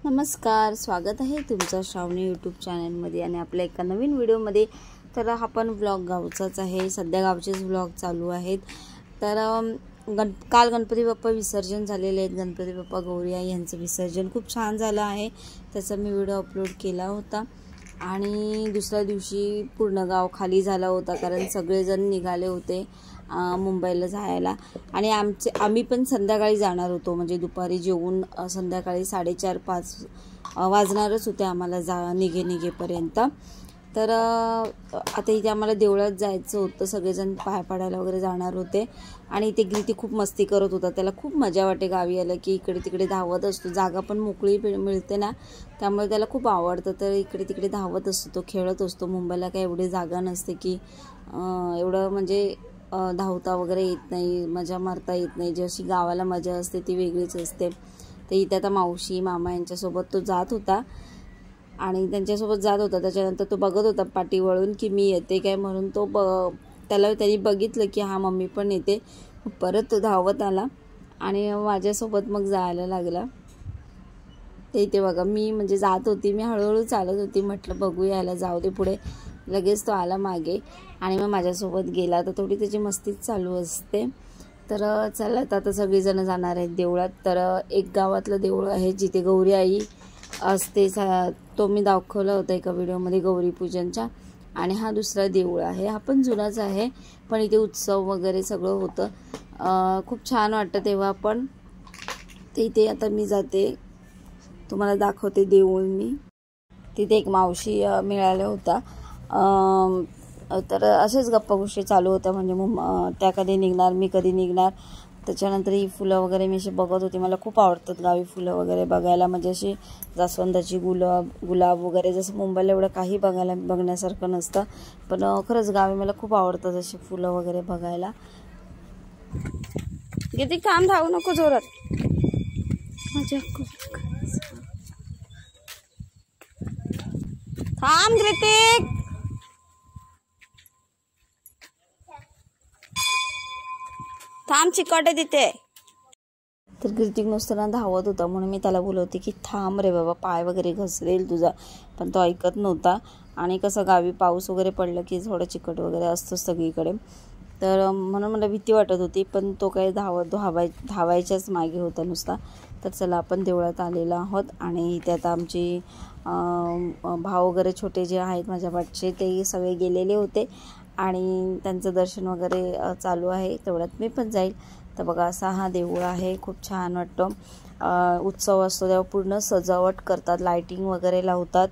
नमस्कार, स्वागत आहे तुमचं श्रावणी यूट्यूब चॅनलमध्ये आणि आपल्या एका नवीन व्हिडिओमध्ये. तर हा पण व्लॉग गावचाच आहे. सध्या गावचेच व्लॉग चालू आहेत. तर काल गणपती बाप्पा विसर्जन झालेले आहेत. गणपती बाप्पा गौरी आई यांचं विसर्जन खूप छान झालं आहे. त्याचा मी व्हिडिओ अपलोड केला होता आणि दुसऱ्या दिवशी पूर्ण गाव खाली झाला होता, कारण सगळेजण निघाले होते मुंबईला जायला. आणि आम्ही पण संध्याकाळी जाणार होतो, म्हणजे दुपारी जेवून संध्याकाळी 4:30-5 वाजणारच होते आम्हाला निघेपर्यंत. तर आता इथे आम्हाला देवळात जायचं होतं. सगळेजण पाय पडायला वगैरे जाणार होते आणि इथे गिरती खूप मस्ती करत होता. त्याला खूप मजा वाटते गावी आलं की इकडे तिकडे धावत असतो. जागा पण मोकळी मिळते ना, त्यामुळे त्याला खूप आवडतं. तर इकडे तिकडे धावत असतो, तो खेळत असतो. मुंबईला काय एवढी जागा नसते की एवढं म्हणजे धावता वगैरे येत नाही, मजा मारता येत नाही. जशी गावाला मजा असते ती वेगळीच असते. तर इथे आता मावशी मामा यांच्यासोबत तो जात होता आणि त्यांच्यासोबत जात होता. त्याच्यानंतर तो बघत होता पाठी वळून की मी येते काय, म्हणून त्यांनी बघितलं की हा मम्मी पण येते. परत तो धावत आला आणि माझ्यासोबत मग जायला लागला. ते इथे बघा, मी म्हणजे जात होती, मी हळूहळू चालत होती. म्हटलं बघू यायला जाऊ दे पुढे. लगेच तो आला मागे आणि मग माझ्यासोबत गेला. तर थोडी त्याची मस्तीच चालू असते. तर चला आता सगळीजणं जाणार आहेत देवळात. तर एक गावातलं देऊळ आहे जिथे गौरी आई असते. तो मी दाखवला होता एका व्हिडिओमध्ये गौरी पूजनच्या. आणि हा दुसरा देऊळ आहे. हा पण जुनाच आहे, पण इथे उत्सव वगैरे सगळं होतं. खूप छान वाटतं तेव्हा पण. ते इथे आता मी जाते, तुम्हाला दाखवते देऊळ. मी तिथे एक मावशी मिळाल्या होत्या. तर असेच गप्पा गोष्टी चालू होत्या, म्हणजे त्या कधी निघणार, मी कधी निघणार. त्याच्यानंतर ही फुलं वगैरे मी अशी बघत होती. मला खूप आवडतात गावी फुलं वगैरे बघायला, म्हणजे अशी जास्वंदाची गुलाब वगैरे. जसं मुंबईला एवढं काही बघण्यासारखं नसतं, पण खरंच गावी मला खूप आवडतात अशी फुलं वगैरे बघायला. किती काम धावू नको जोरात, मजा थांब कृतिक. थांब, चिकट आहे तिथे. तर कृतिक नुसतं धावत होता, म्हणून मी त्याला बोलवते की थांब रे बाबा, पाय वगैरे घसरेल तुझा. पण तो ऐकत नव्हता. आणि कसं गावी पाऊस वगैरे पडलं की थोडं चिकट वगैरे असतं सगळीकडे. तर म्हणून मला भीती वाटत होती, पण तो काही धावायच्याच मागे होता नुसता. तर चला, आपण देवळात आलेलो आहोत. आणि इथे आता आमची भाव वगैरे छोटे जे आहेत माझ्या पाठचे, ते सगळे गेलेले होते आणि त्यांचं दर्शन वगैरे चालू आहे. तेवढ्यात मी पण जाईल. तर बघा, असा हा देऊळ आहे. खूप छान वाटतं. उत्सव असतो तेव्हा पूर्ण सजावट करतात, लायटिंग वगैरे लावतात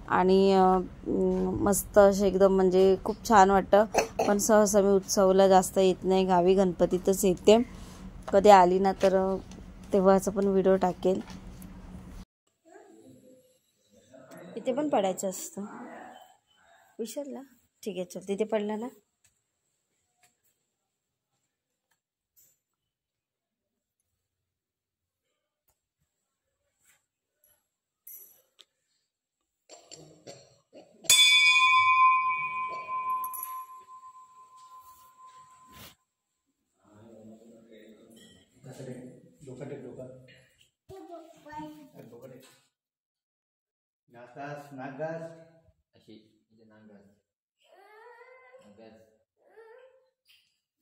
आणि मस्त असे एकदम, म्हणजे खूप छान वाटतं. पण सहसा मी उत्सवला जास्त येत नाही, गावी गणपतीतच येते. कधी आली ना तर तेव्हाचा पण व्हिडिओ टाकेल. इथे पण पडायचं असतं, विसरला. ठीक आहे, चल, तिथे पडला ना.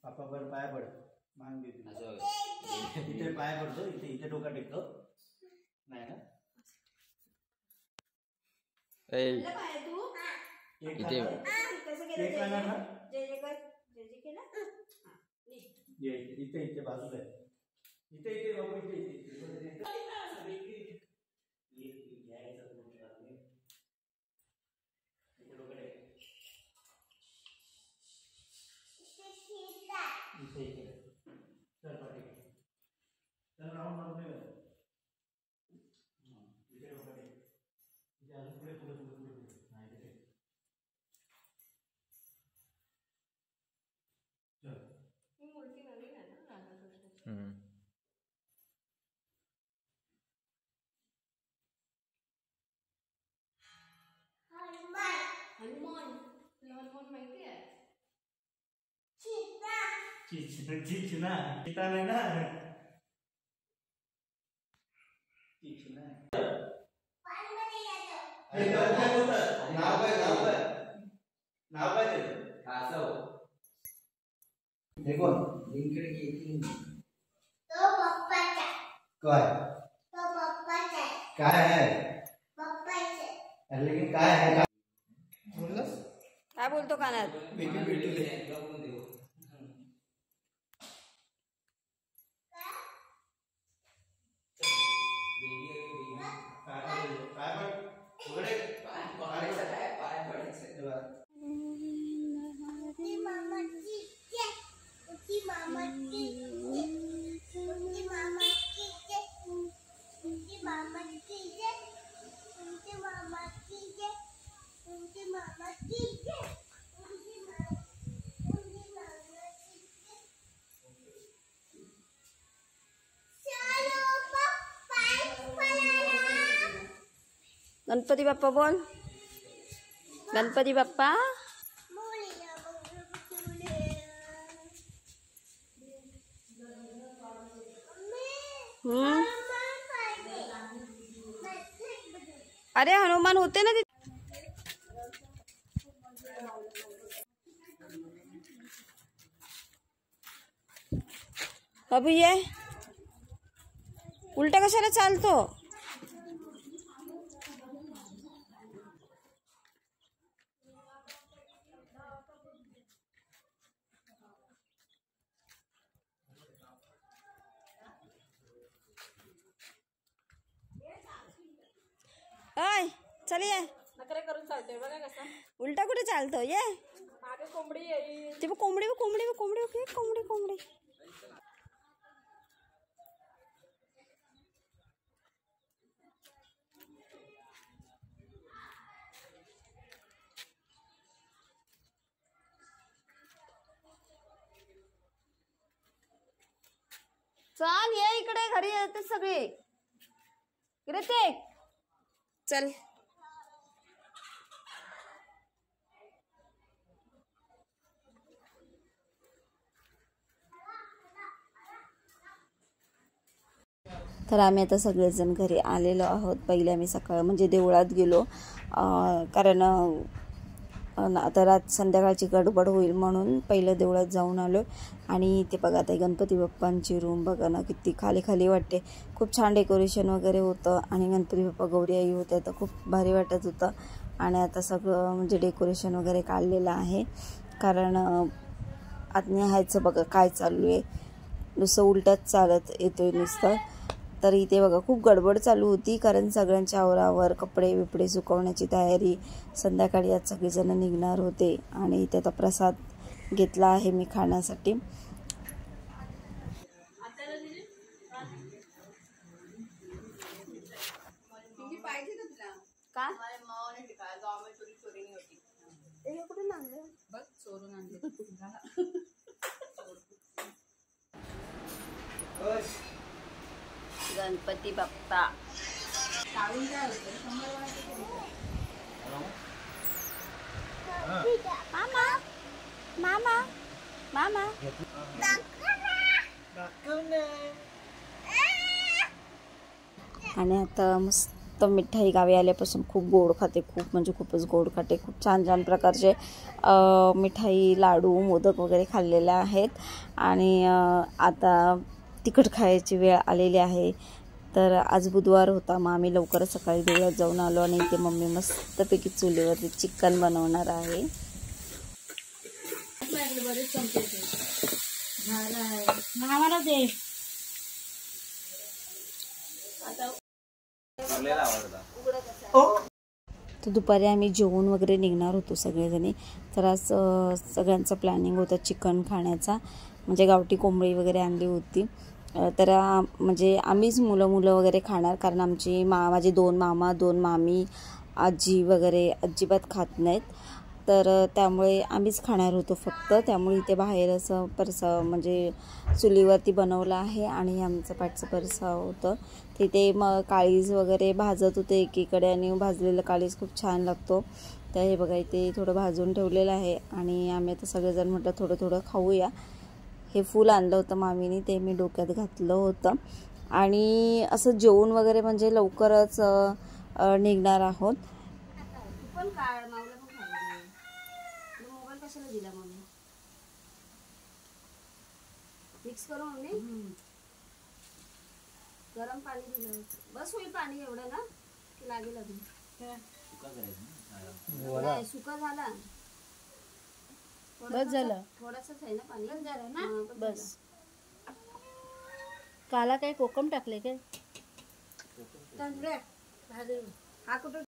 पापा बर पाया पड, मांग दे इथे पाया पडतो, इथे डोका टेकतो नाही ना. इथे बाजूला आहे. इथे बाबा, हनुमान माहिती आहे. चिचना नाही ना. काय आहे? लेकिन काय आहे? काय बोलतो कानात? गणपती बाप्पा बोल. गणपती बाप्पा. अरे हनुमान होते ना तिथे. अभी ये उलटा कशाला चालतो? अय चल ये. नखरे करून चालतोय बघा कसं. उलटा कुठे चालतो? ये मागे कोंबडी येईल. ते कोंबडी कोंबडी कोंबडी ओके कोंबडी कोंबडी. चल ये इकडे. घरी येते सगळे. इकडे ते चल. तर आम्ही आता सगळेजण घरी आलेलो आहोत. पहिले आम्ही सकाळ म्हणजे देवळात गेलो, कारण आता संध्याकाळची गडबड होईल म्हणून पहिलं देवळात जाऊन आलो. आणि ते बघा आता गणपती बाप्पांची रूम बघा ना किती खाली खाली वाटते. खूप छान डेकोरेशन वगैरे होतं आणि गणपती बाप्पा गौरी आई होत्या तर खूप भारी वाटत होतं. आणि आता सगळं म्हणजे डेकोरेशन वगैरे काढलेलं आहे, कारण आत न्याहायचं बघा काय चालू आहे. नुसतं उलटच चालत येतोय नुसतं. तर इथे बघा खूप गडबड चालू होती, कारण सगळ्यांच्या आवरावर कपडे बिपडे सुकवण्याची तयारी. संध्याकाळी आज सगळेजण निघणार होते. आणि इथे आता प्रसाद घेतला आहे मी खाण्यासाठी. का गणपती बाप्पा. मामा मामा मामा आणि आता मस्त मिठाई गावी आल्यापासून खूप गोड खाते. खूप म्हणजे खूपच गोड खाते. खूप छान छान प्रकारचे मिठाई लाडू मोदक वगैरे खाल्लेले आहेत. आणि आता तिखट खायची वेळ आलेली आहे. तर आज बुधवार होता, मग आम्ही लवकरच सकाळी देवळात जाऊन आलो. आणि इथे मम्मी मस्तपैकी चुलीवरती चिकन बनवणार आहे. तर दुपारी आम्ही जेवण वगैरे निघणार होतो सगळेजणी. तर आज सगळ्यांचं प्लॅनिंग होतं चिकन खाण्याचा, म्हणजे गावठी कोंबडी वगैरे आणली होती. तर म्हणजे आम्हीच मुलं वगैरे खाणार, कारण माझे 2 मामा 2 मामी आजी वगैरे अजिबात खात नाहीत. तर त्यामुळे आम्हीच खाणार होतो फक्त. त्यामुळे इथे बाहेर असं परसा म्हणजे चुलीवरती बनवलं आहे. आणि आमचं पाठचं परसा होतं तिथे. मग काळीज वगैरे भाजत होते एकीकडे, आणि भाजलेलं काळीज खूप छान लागतो. तर हे बघा इथे थोडं भाजून ठेवलेलं आहे. आणि आम्ही आता सगळेजण म्हटलं थोडं थोडं खाऊया. हे फूल आणलं होतं मामीने, ते मी डोक्यात घातलं होतं. आणि असं जेवण वगैरे म्हणजे लवकरच निघणार आहोत. पण काढ, माऊला पण खायला दे. मोबाईल कशाला दिला मम्मी? मिक्स करू मम्मी. गरम पाणी दिलं. बस होईल पाणी एवढं ना की लागेल अजून. सुका झाला. बस झालं. थोडासाच आहे ना पाणी. बस झालं ना. बस. काला काय कोकम टाकले काय? हा कुठं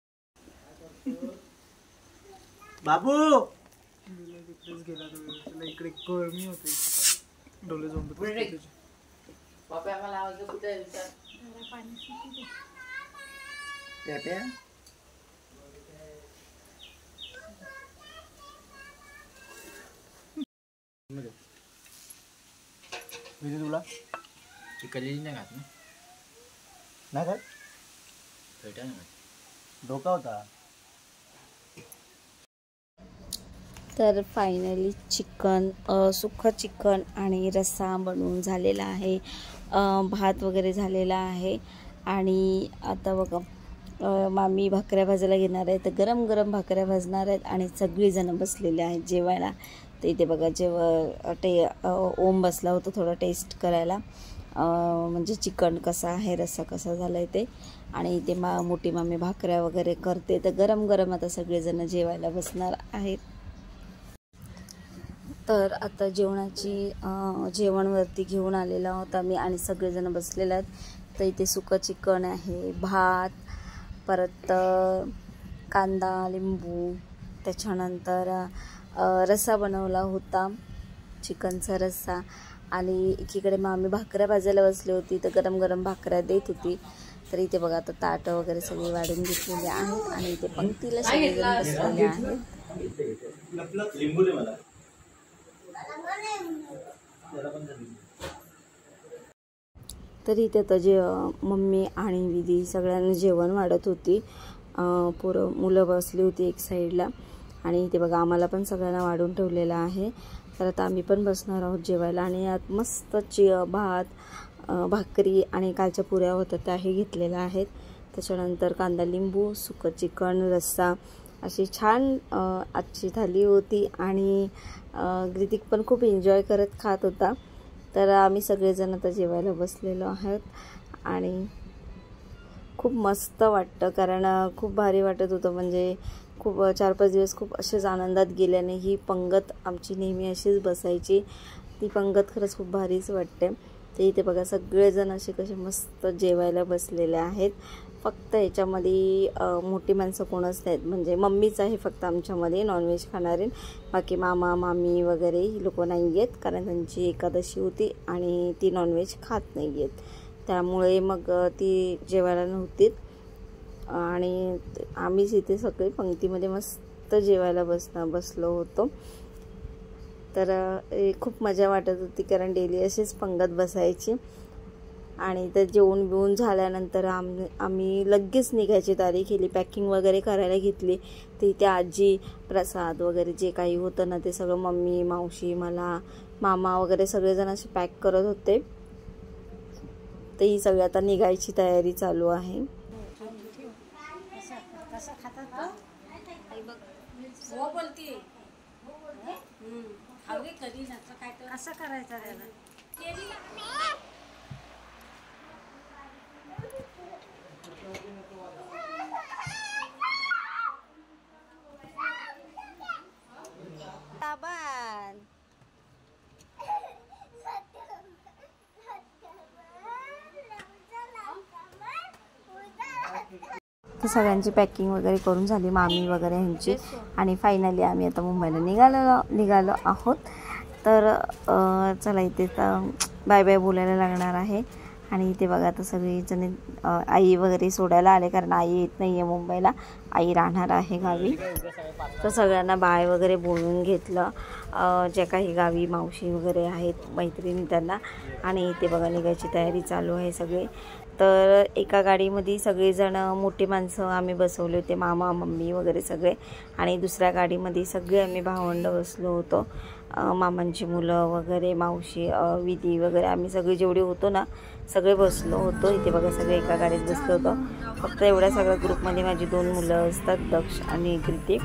बाबू गेला त्याला इकडे गरमी होते. डोले झोंबत तुला चिकली नाही खात ना खात भेटा ना धोका होता. तर फायनली चिकन सुक्खं चिकन आणि रस्सा बनवून झालेला आहे. भात वगैरे झालेला आहे. आणि आता बघा मामी भाकऱ्या भाजायला घेणार आहे. तर गरम गरम भाकऱ्या भाजणार आहेत आणि सगळीजणं बसलेले आहेत जेवायला. तर इथे बघा ओम बसला होता थोडा टेस्ट करायला, म्हणजे चिकन कसं आहे, रस्सा कसा झाला आहे ते. आणि इथे मोठी मामी भाकऱ्या वगैरे करते. तर गरम गरम आता सगळेजण जेवायला बसणार आहेत. तर आता जेवणवरती घेऊन आलेला होता मी आणि सगळेजण बसलेले आहेत. तर इथे सुकं चिकन आहे, भात, परत कांदा लिंबू, त्याच्यानंतर रस्सा बनवला होता, चिकनचा रस्सा. आणि एकीकडे मामी भाकऱ्या भाजायला बसली होती तर गरम गरम भाकऱ्या देत होती. तर इथे बघा आता ताटं वगैरे सगळी वाढून घेतलेली आहेत आणि इथे पंक्तीला सगळेजण बसलेले आहेत. तर इथे आता मम्मी आणि विधी सगळ्यांना जेवण वाढत होती. मुलं बसली होती एक साईडला आणि इथे बघा आम्हाला पण सगळ्यांना वाढून ठेवलेलं आहे. तर आता आम्ही पण बसणार आहोत जेवायला. आणि यात मस्त भात, भाकरी आणि कालच्या पुऱ्या होत्या त्याही घेतलेल्या आहेत. त्याच्यानंतर कांदा लिंबू, सुकं चिकन, रस्सा अशी छान आजची थाली होती. आणि ग्रितिक पण खूप एन्जॉय करत खात होता. तर आम्ही सगळेजण आता जेवायला बसलेलो आहोत आणि खूप मस्त वाटतं, कारण खूप भारी वाटत होतं. म्हणजे खूप 4-5 दिवस खूप असेच आनंदात गेल्याने ही पंगत आमची नेहमी अशीच बसायची. ती पंगत खरंच खूप भारीच वाटते. ते इथे बघा सगळेजण असे कसे मस्त जेवायला बसलेले आहेत. फक्त याच्यामध्ये मोठी माणसं कोणच नाहीत, म्हणजे मम्मीच आहे फक्त आमच्यामध्ये नॉनव्हेज खाणारे. बाकी मामा मामी वगैरे ही लोक नाही आहेत, कारण त्यांची एकादशी होती आणि ती नॉनव्हेज खात नाही आहेत. त्यामुळे मग ती जेवायला नव्हती. आणि आम्हीच इथे सगळे पंक्तीमध्ये मस्त जेवायला बसलो होतो. तर खूप मजा वाटत होती, कारण डेली अशीच पंगत बसायची. आणि तर जेवण बिवून झाल्यानंतर आम्ही लगेच निघायची तयारी केली, पॅकिंग वगैरे करायला घेतली. ते इथे आजी प्रसाद वगैरे जे काही होतं ना ते सगळं मम्मी, मावशी, मला, मामा वगैरे सगळेजण असे पॅक करत होते. तर ही सगळी आता निघायची तयारी चालू आहे. असं करायचं त्याला. तर सगळ्यांची पॅकिंग वगैरे करून झाली मामी वगैरे यांची. आणि फायनली आम्ही आता मुंबईला निघालो आहोत. तर चला इथे तर बाय बाय बोलायला लागणार आहे. आणि इथे बघा आता सगळीजणी आई वगैरे सोडायला आले, कारण आई येत नाही आहे मुंबईला, आई राहणार आहे गावी. तर सगळ्यांना बाय वगैरे बोलून घेतलं, ज्या काही गावी मावशी वगैरे आहेत मैत्रिणी त्यांना. आणि इथे बघा निघायची तयारी चालू आहे सगळे. तर एका गाडीमध्ये सगळेजण मोठी माणसं आम्ही बसवले होते, मामा मम्मी वगैरे सगळे, आणि दुसऱ्या गाडीमध्ये सगळे आम्ही भावंड बसलो होतो, मामांची मुलं वगैरे, मावशी, विधी वगैरे, आम्ही सगळे जेवढे होतो ना सगळे बसलो होतो. इथे बघा सगळे एका गाडीत बसलो होतो. फक्त एवढ्या सगळ्या ग्रुपमध्ये माझी 2 मुलं असतात, दक्ष आणि कृती,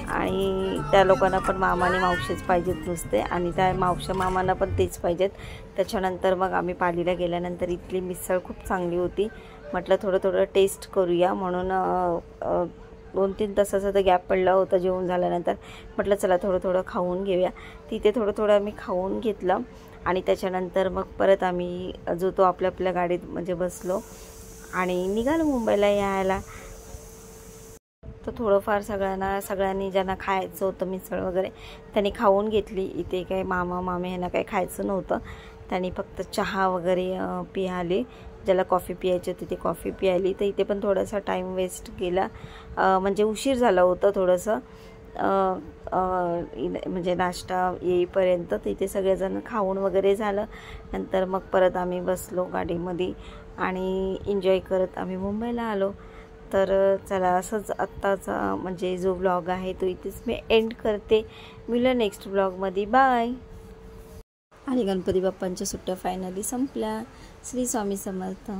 आणि त्या लोकांना पण मामा आणि मावशीच पाहिजेत नुसते, आणि त्या मावशा मामांना पण तेच पाहिजेत. त्याच्यानंतर मग आम्ही पालीला गेल्यानंतर इथली मिसळ खूप चांगली होती. म्हटलं थोडं टेस्ट करूया, म्हणून 2-3 तासाचा तर गॅप पडला होता जेवण झाल्यानंतर. म्हटलं चला थोडं खाऊन घेऊया. तिथे थोडं आम्ही खाऊन घेतलं, आणि त्याच्यानंतर मग परत आम्ही जो तो आपल्या गाडीत म्हणजे बसलो आणि निघालो मुंबईला यायला. तर थोडंफार सगळ्यांनी ज्यांना खायचं होतं मिसळ वगैरे त्यांनी खाऊन घेतली. इथे काही मामा मामी ह्यांना काही खायचं नव्हतं, त्यांनी फक्त चहा वगैरे पियाली. ज्याला कॉफी प्यायची होती ती कॉफी प्यायली. तर इथे पण थोडासा टाईम वेस्ट केला, म्हणजे उशीर झाला होता थोडंसं, म्हणजे नाश्ता येईपर्यंत. तर इथे सगळेजण खाऊन वगैरे झालं. नंतर मग परत आम्ही बसलो गाडीमध्ये आणि एन्जॉय करत आम्ही मुंबईला आलो. तर चला असंच आत्ताचा म्हणजे जो व्लॉग आहे तो इथेच मी एंड करते. मिळूया नेक्स्ट व्लॉगमध्ये. बाय. आणि गणपती बाप्पांच्या सुट्ट्या फायनली संपल्या. श्री स्वामी समर्थ.